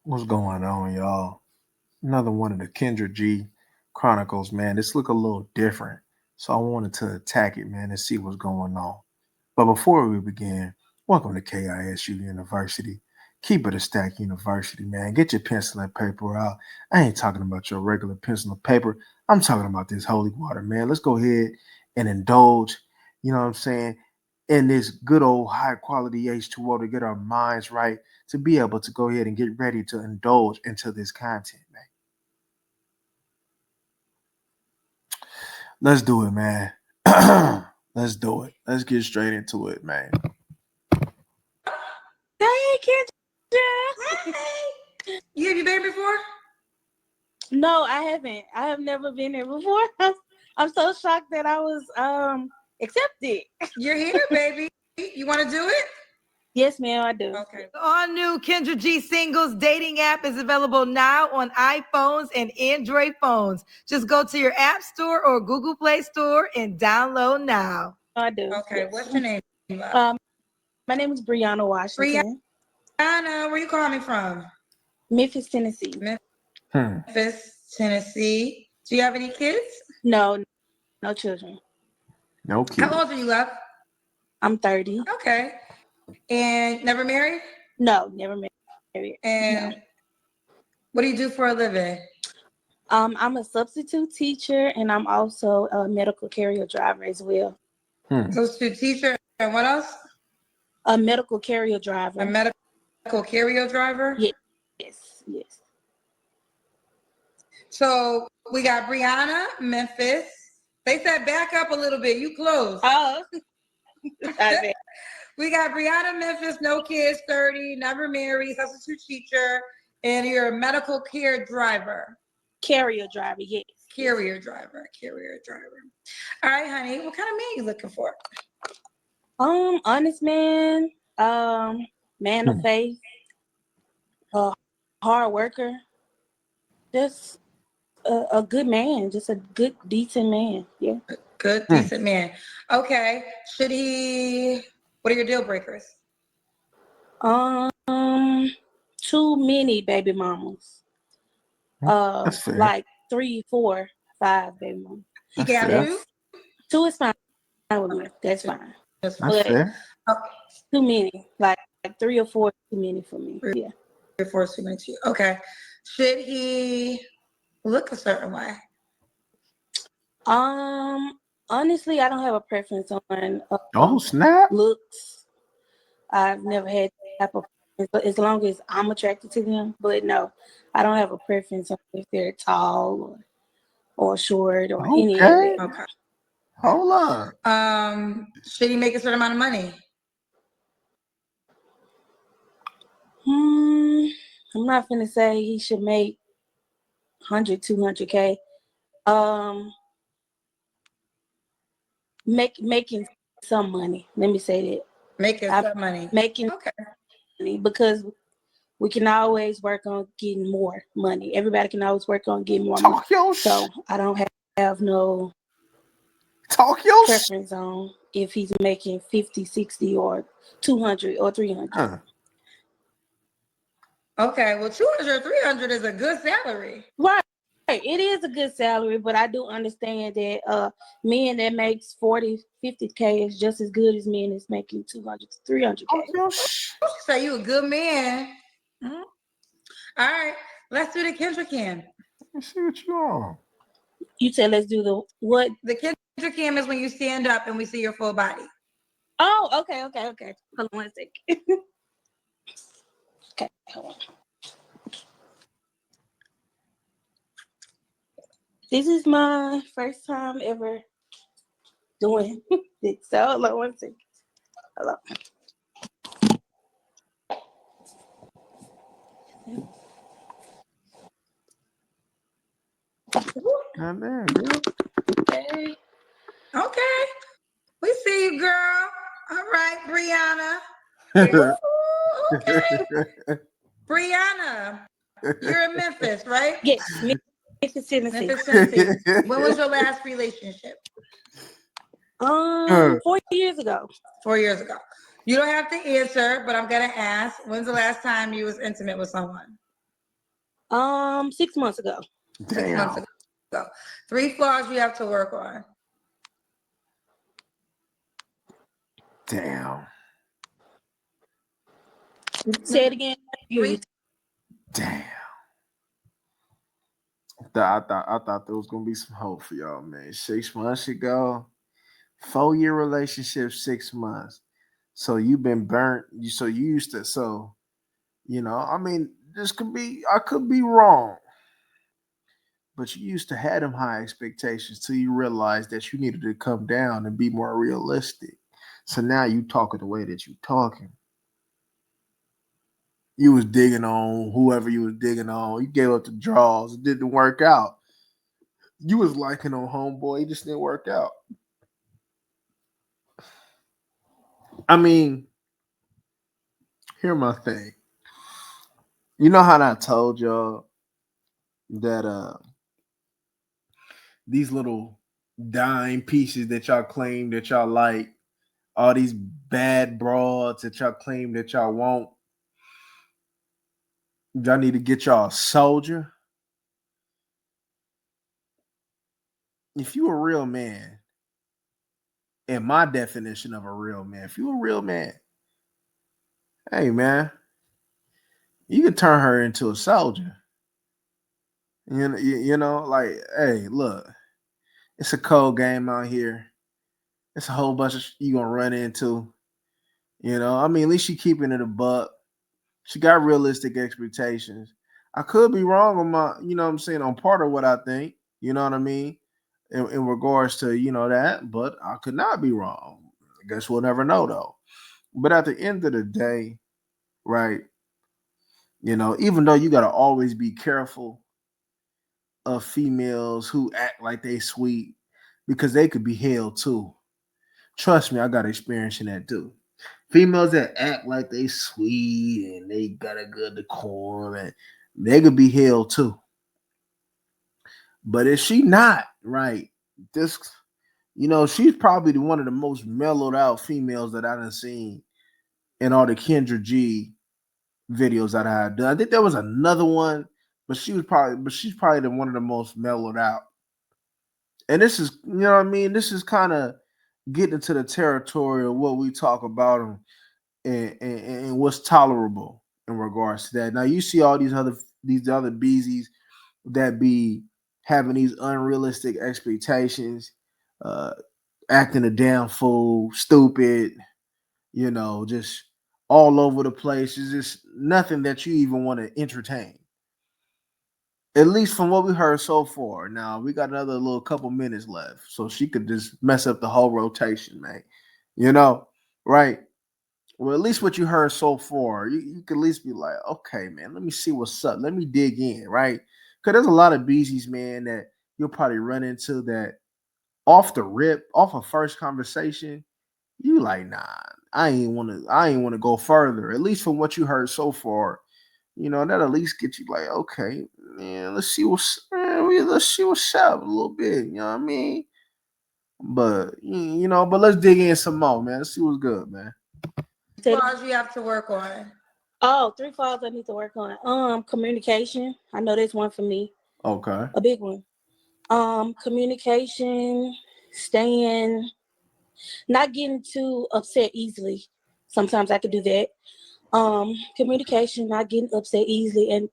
What's going on, y'all? Another one of the Kendra G Chronicles, man. This look a little different, so I wanted to attack it, man, and see what's going on. But before we begin, welcome to KISU University. Keep it a stack university, man. Get your pencil and paper out. I ain't talking about your regular pencil and paper. I'm talking about this holy water, man. Let's go ahead and indulge, you know what I'm saying, in this good old high quality H2O to get our minds right, to be able to go ahead and get ready to indulge into this content, man. Let's do it, man. Let's do it. Let's get straight into it, man. Hey, Kendra. You have you been before? No, I haven't. I have never been there before. I'm so shocked that I was accepted. You're here, baby. You want to do it? Yes, ma'am, I do. Okay. The all-new Kendra G Singles dating app is available now on iPhones and Android phones. Just go to your App Store or Google Play Store and download now. I do. Okay. Yes. What's your name? My name is Brianna Washington. Brianna, where you calling me from? Memphis, Tennessee. Memphis, Tennessee. Do you have any kids? No children. No How kidding. old are you, love? I'm 30. Okay. And never married? No, never married. And what do you do for a living? I'm a substitute teacher, and I'm also a medical carrier driver as well. Substitute teacher, and what else? A medical carrier driver. A medical carrier driver? Yes. So we got Brianna, Memphis. They said back up a little bit. You close. Oh. We got Brianna, Memphis, no kids, 30, never married, substitute teacher, and you're a medical care driver. Carrier driver, yes. Carrier driver. All right, honey. What kind of man you looking for? Honest man, man of faith, hard worker, just a good man, just a good, decent man. Yeah. Good, decent man. Okay. Should he? What are your deal breakers? Too many baby mamas. That's fair. Like 3, 4, 5 baby mamas. He got fair. you? 2 is fine with me. That's fine. That's That's But fair. too many, like 3 or 4 too many for me. Yeah. 3 or 4 too many to you. Okay. Should he look a certain way? Honestly, I don't have a preference on Oh, snap. looks. I've never had that type of preference, but as long as I'm attracted to them. But no, I don't have a preference on if they're tall or short or any of Okay. it. Okay. Hold on. Should he make a certain amount of money? I'm not gonna say he should make 100, 200K. Making some money. Let me say that. Making some money. Making Okay. money because we can always work on getting more money. Everybody can always work on getting more money. Talk your So I don't have no Talk your preference on if he's making 50, 60 or 200 or 300. Okay, well, 200 or 300 is a good salary. Right. It is a good salary, but I do understand that men that makes 40, 50K is just as good as men that's making 200 to 300K. Talk your So you a good man. All right, let's do the Kendra Cam. Let's see what you on. You said let's do the what? The Kendra Cam is when you stand up and we see your full body. Oh, okay. Hold on 1 second. Okay, hold on. This is my first time ever doing it. So hold on 1 second. Hello. Goddamn, girl. Okay. We see you, girl. All right, Brianna. Okay. Brianna, you're in Memphis, right? Yes, Memphis, Tennessee. Memphis, Tennessee. When was your last relationship? 4 years ago. 4 years ago. You don't have to answer, but I'm gonna ask. When's the last time you was intimate with someone? 6 months ago. 6 months Damn. ago. 3 flaws you have to work on. Damn. Say it again. Three- Damn. I thought there was gonna be some hope for y'all, man. 6 months ago, 4 year relationship, 6 months. So you've been burnt. So you used to. So I mean, this could be. I could be wrong, but you used to have them high expectations till you realized that you needed to come down and be more realistic. So now you talking the way that you talking. You was digging on whoever you was digging on. You gave up the draws. It didn't work out. You was liking on homeboy. It just didn't work out. I mean, here's my thing. You know how I told y'all that these little dime pieces that y'all claim that y'all like, all these bad broads that y'all claim that y'all want, y'all need to get y'all a soldier. If you a real man, in my definition of a real man, if you a real man, hey man, you can turn her into a soldier. Like, hey, look, it's a cold game out here. It's a whole bunch of you gonna run into. I mean, at least she keeping it a buck. She got realistic expectations. I could be wrong on my, what I'm saying, on part of what I think, you know what I mean, in regards to, that, but I could not be wrong. I guess we'll never know though. But at the end of the day, right, even though you got to always be careful of females who act like they sweet because they could be held too. Trust me, I got experience in that too. Females that act like they sweet and they got a good decorum and they could be held too. But if she not right, this, she's probably one of the most mellowed out females that I done seen in all the Kendra G videos that I had done. I think there was another one, but she's probably one of the most mellowed out. And this is, what I mean? This is kind of getting into the territory of what we talk about them and what's tolerable in regards to that. Now you see all these other beezies that be having these unrealistic expectations, acting a damn fool, stupid, just all over the place. It's just nothing that you even want to entertain. At least from what we heard so far. Now we got another little couple minutes left, so she could just mess up the whole rotation, man. Right? Well, at least what you heard so far, you could at least be like, okay, man, let me see what's up. Let me dig in, right? Because there's a lot of beezies, man, that you'll probably run into that off the rip, off a first conversation, you like, nah, I ain't want to go further. At least from what you heard so far, that at least get you like, okay, man, let's see what's up a little bit. You know what I mean? But but let's dig in some more, man. Let's see what's good, man. Flaws you have to work on. Oh, 3 flaws I need to work on. Communication. I know that's one for me. Okay. A big one. Communication, not getting too upset easily. Sometimes I could do that. Communication, not getting upset easily, and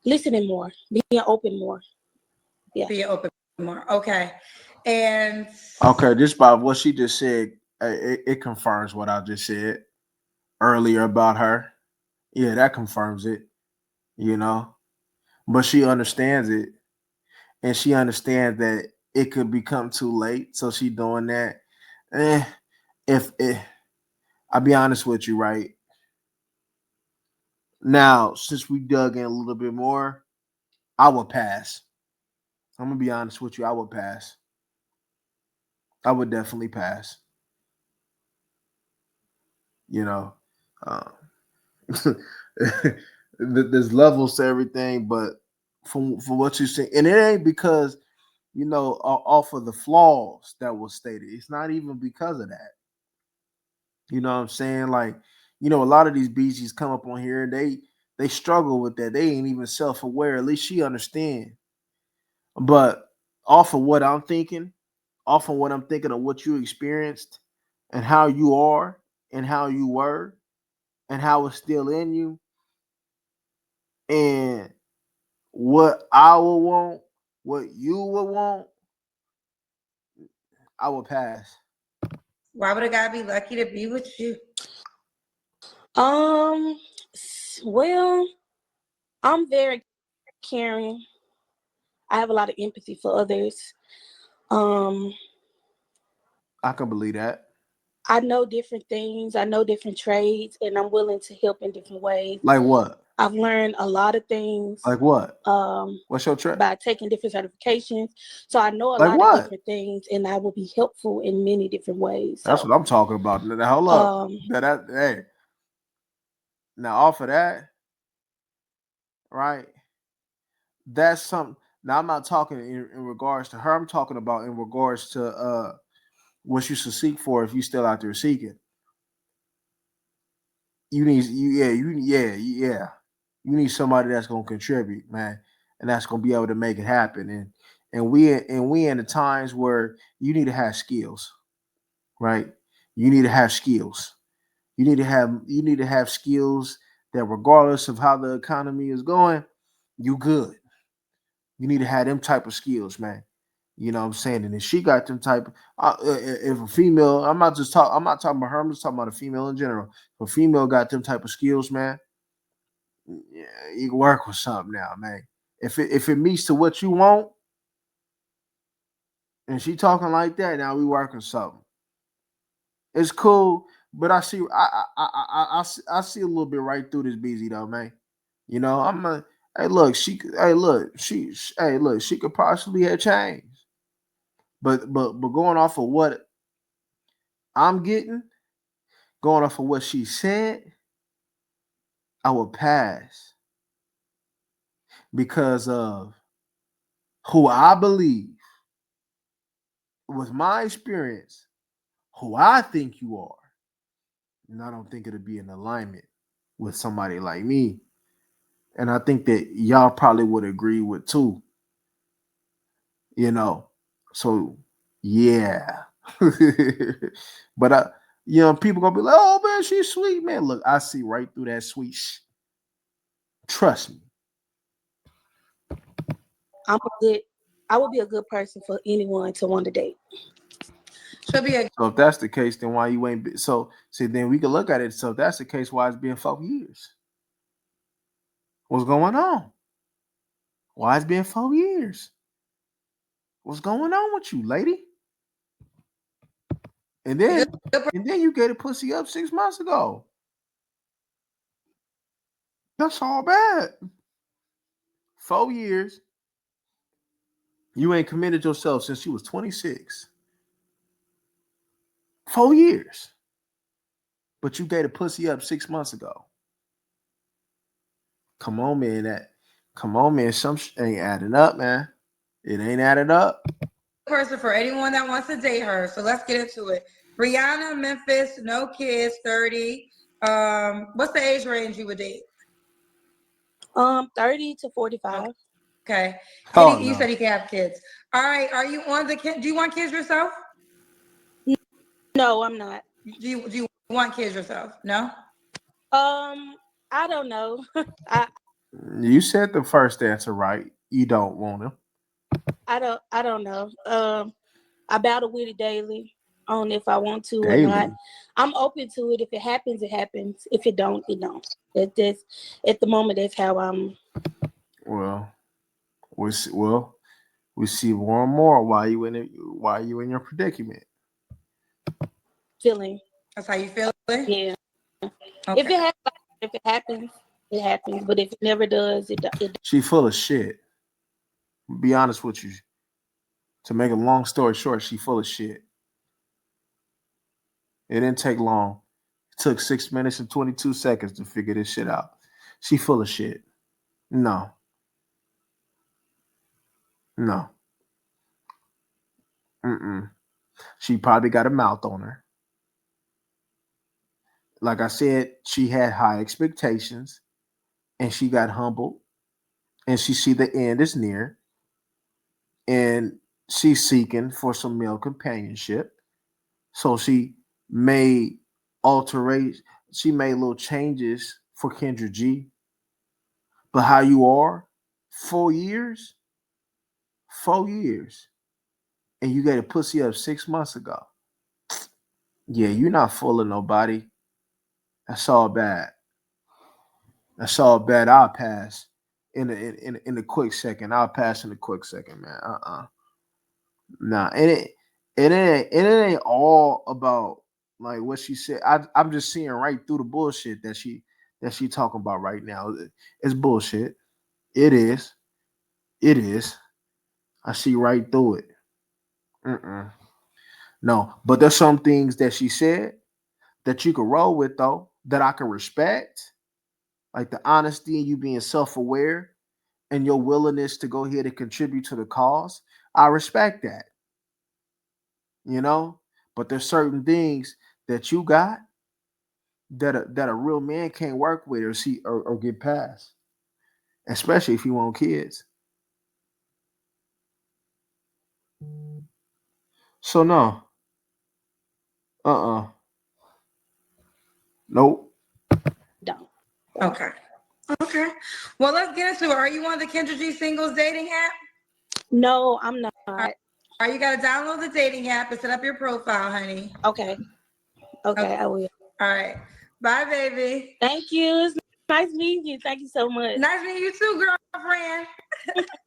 listening more, being open more. Yeah. Being open more. Okay. And Okay, just by what she just said, it confirms what I just said earlier about her. Yeah, that confirms it, But she understands it, and she understands that it could become too late. So she doing that. If I'll be honest with you, right? Now, since we dug in a little bit more, I would pass. I'm gonna be honest with you, I would pass. I would definitely pass. Uh, there's levels to everything, but from what you say, and it ain't because off of the flaws that was stated. It's not even because of that. You know what I'm saying? Like, a lot of these BGs come up on here and they struggle with that. They ain't even self-aware. At least she understand. But off of what I'm thinking, off of what I'm thinking of what you experienced and how you are and how you were and how it's still in you and what I would want, what you would want, I would pass. Why would a guy be lucky to be with you? Well, I'm very caring. I have a lot of empathy for others. Um, I can believe that. I know different things. I know different trades, and I'm willing to help in different ways. Like what? I've learned a lot of things. Like what? Um, What's your trip? by taking different certifications. So I know a Like lot what? of different things, and I will be helpful in many different ways. That's So, what I'm talking about. Now, hold up. um, Hey. Now, off of that, right? That's something. Now, I'm not talking in regards to her. I'm talking about in regards to what you should seek for if you still out there seeking. You need you need somebody that's gonna contribute, man, and that's gonna be able to make it happen. And we in the times where you need to have skills, right? You need to have skills. You need to have skills that regardless of how the economy is going, you good. You need to have them type of skills, man. You know what I'm saying? And if she got them type, if a female, I'm not talking about her. I'm just talking about a female in general. If a female got them type of skills, man, yeah, you can work with something now, man. If it meets to what you want, and she talking like that, now we working something. It's cool, but I see I see a little bit right through this busy though, man. You know, I'm a hey look, she could possibly have changed. But going off of what I'm getting, going off of what she said, I would pass because of who I believe, with my experience, who I think you are. And I don't think it'll be in alignment with somebody like me. And I think that y'all probably would agree with too, you know. So yeah. But people gonna be like, oh man, she's sweet, man. Look, I see right through that sweet trust me. I would be a good person for anyone to want to date. She'll be a So if that's the case, then why you ain't so see then we can look at it. So if that's the case, why it's been 4 years? What's going on? Why it's been 4 years? What's going on with you, lady? And then you get a pussy up 6 months ago. That's all bad. 4 years. You ain't committed yourself since you was 26. 4 years. But you gave a pussy up 6 months ago. Come on, man. Some ain't adding up, man. It ain't adding up. person for anyone that wants to date her. So let's get into it. Rihanna, Memphis, no kids, 30. What's the age range you would date? 30 to 45. Okay. Oh, You no. said he can have kids. All right. Are you on the kid? Do you want kids yourself? No, I'm not. Do you want kids yourself? No. I don't know. You said the first answer right. You don't want him. I don't know. I battle with it daily on if I want to Daily. or not. I'm open to it. If it happens, it happens. If it don't, it don't. That's at the moment. That's how I'm. Well, we see more and more why you in your predicament. Feeling. That's how you feel. Yeah. Okay. If it happens, it happens. But if it never does, it. She full of shit. Be honest with you. To make a long story short, she full of shit. It didn't take long. It took 6 minutes and 22 seconds to figure this shit out. She full of shit. No. Mm-mm. She probably got a mouth on her. Like I said, she had high expectations. and she got humbled, and she see the end is near, and she's seeking for some male companionship. So she made alterations, she made little changes for Kendra G. But how you are, 4 years, 4 years, and you got a pussy up 6 months ago. Yeah, you're not fooling nobody. That's all bad. That's all bad. I'll pass in a quick second. I'll pass in a quick second, man. Nah, it ain't all about like what she said. I'm just seeing right through the bullshit that she talking about right now. It's bullshit. It is. It is. I see right through it. Mm-mm. No, but there's some things that she said that you could roll with though that I can respect, like the honesty and you being self-aware and your willingness to go ahead and contribute to the cause. I respect that, you know. But there's certain things that you got that a real man can't work with or see or get past, especially if you want kids. So no, nope. Don't. Okay. Okay. Well, let's get into it. Are you on the Kendra G Singles dating app? No, I'm not. All right, you got to download the dating app and set up your profile, honey. Okay. Okay, I will. All right. Bye, baby. Thank you. It's nice meeting you. Thank you so much. Nice meeting you too, girlfriend.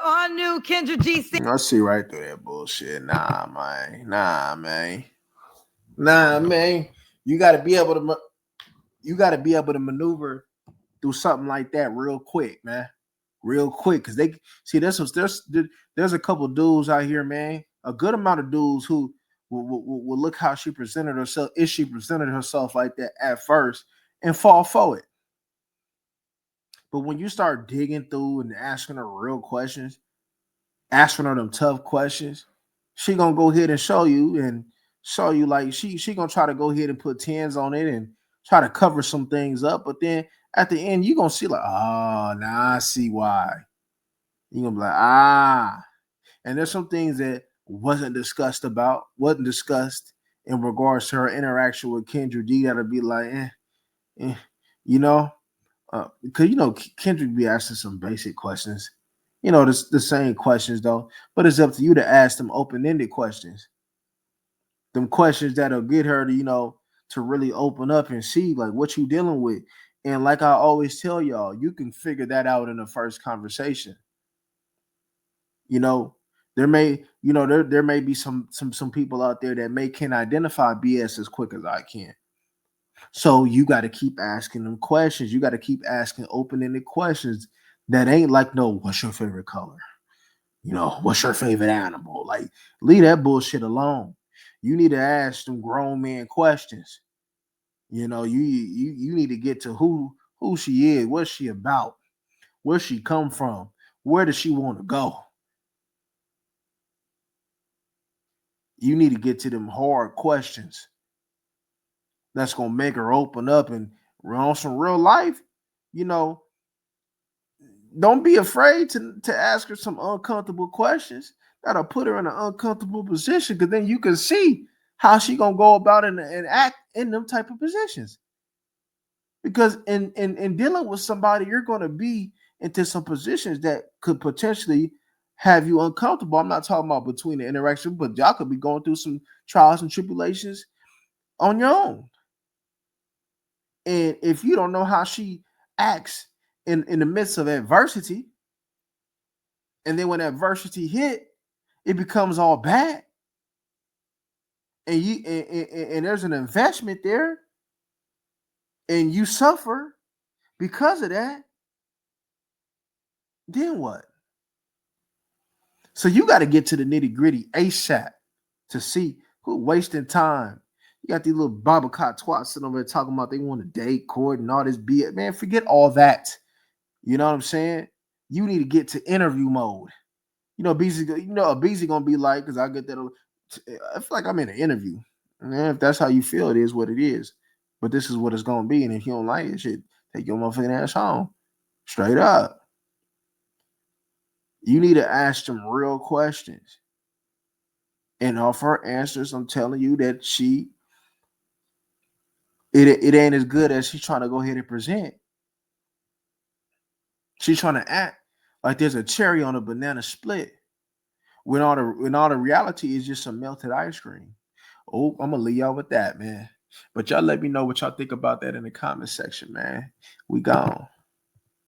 All new Kendra G Singles. I see right through that bullshit. Nah, man. Nah, man. Nah, man. You got to be able to. You got to be able to maneuver through something like that real quick, man. Real quick, because they see there's a couple dudes out here, man. A good amount of dudes who will look how she presented herself. If she presented herself like that at first, and fall for it. But when you start digging through and asking her real questions, asking her them tough questions, she gonna go ahead and show you like she gonna try to go ahead and put tens on it and try to cover some things up. But then at the end, you gonna see like, oh, now I see why. You gonna be like, and there's some things that wasn't discussed in regards to her interaction with Kendra D that'll be like, you know, because Kendrick be asking some basic questions, the same questions though, but it's up to you to ask them open-ended questions, them questions that'll get her to really open up and see like what you dealing with. And like I always tell y'all, you can figure that out in the first conversation. There may be some people out there that can identify BS as quick as I can. So you got to keep asking them questions. You got to keep asking open-ended questions that ain't like, no, what's your favorite color? What's your favorite animal? Like, leave that bullshit alone. You need to ask some grown man questions. You need to get to who she is, what's she about, where she come from, where does she want to go. You need to get to them hard questions. That's gonna make her open up and on some real life. Don't be afraid to ask her some uncomfortable questions that'll put her in an uncomfortable position, because then you can see how she gonna go about and act in them type of positions. Because in dealing with somebody, you're gonna be into some positions that could potentially have you uncomfortable. I'm not talking about between the interaction, but y'all could be going through some trials and tribulations on your own. And if you don't know how she acts in the midst of adversity, and then when adversity hit, it becomes all bad, and there's an investment there, and you suffer because of that, then what? So you got to get to the nitty-gritty ASAP to see who wasting time. You got these little Baba twats sitting over there talking about they want to date, court, and all this BS. Man, forget all that. You know what I'm saying? You need to get to interview mode. Beezy gonna be like, because I get that. I feel like I'm in an interview. Man, if that's how you feel, it is what it is. But this is what it's gonna be. And if you don't like it, shit, take your motherfucking ass home. Straight up. You need to ask them real questions. And off her answers, I'm telling you that it ain't as good as she's trying to go ahead and present. She's trying to act like there's a cherry on a banana split. When all the reality is just some melted ice cream. Oh, I'm gonna leave y'all with that, man. But y'all let me know what y'all think about that in the comment section, man. We gone.